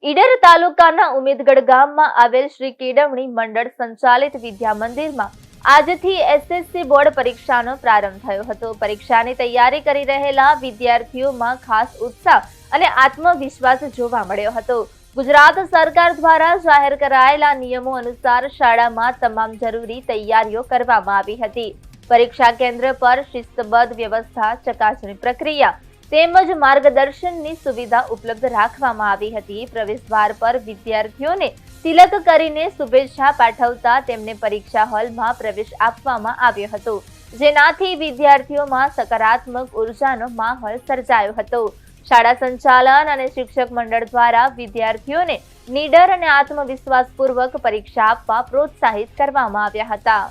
ઈડર તાલુકાના ઉમેદગઢ ગામમાં આવેલ શ્રી કેળવણી મંડળ સંચાલિત વિદ્યા મંદિરમાં આજથી એસએસસી બોર્ડ પરીક્ષાનો પ્રારંભ થયો હતો। પરીક્ષાની તૈયારી કરી રહેલા વિદ્યાર્થીઓમાં ખાસ ઉત્સાહ અને આત્મવિશ્વાસ જોવા મળ્યો હતો। ગુજરાત સરકાર દ્વારા જાહેર કરાયેલા નિયમો અનુસાર શાળામાં તમામ જરૂરી તૈયારીઓ કરવામાં આવી હતી। પરીક્ષા કેન્દ્ર પર શિસ્તબદ્ધ વ્યવસ્થા, ચકાસણી પ્રક્રિયા તેમજ માર્ગદર્શનની સુવિધા ઉપલબ્ધ રાખવામાં આવી હતી। પ્રવેશ દ્વાર પર વિદ્યાર્થીઓને તિલક કરીને શુભેચ્છા પાઠવતા તેમને પરીક્ષા હોલમાં પ્રવેશ આપવામાં આવ્યો હતો, જેનાથી વિદ્યાર્થીઓમાં સકારાત્મક ઉર્જાનો માહોલ સર્જાયો હતો। શાળા સંચાલન અને શિક્ષક મંડળ દ્વારા વિદ્યાર્થીઓને નિડર અને આત્મવિશ્વાસપૂર્વક પરીક્ષા આપવા પ્રોત્સાહિત કરવામાં આવ્યા હતા।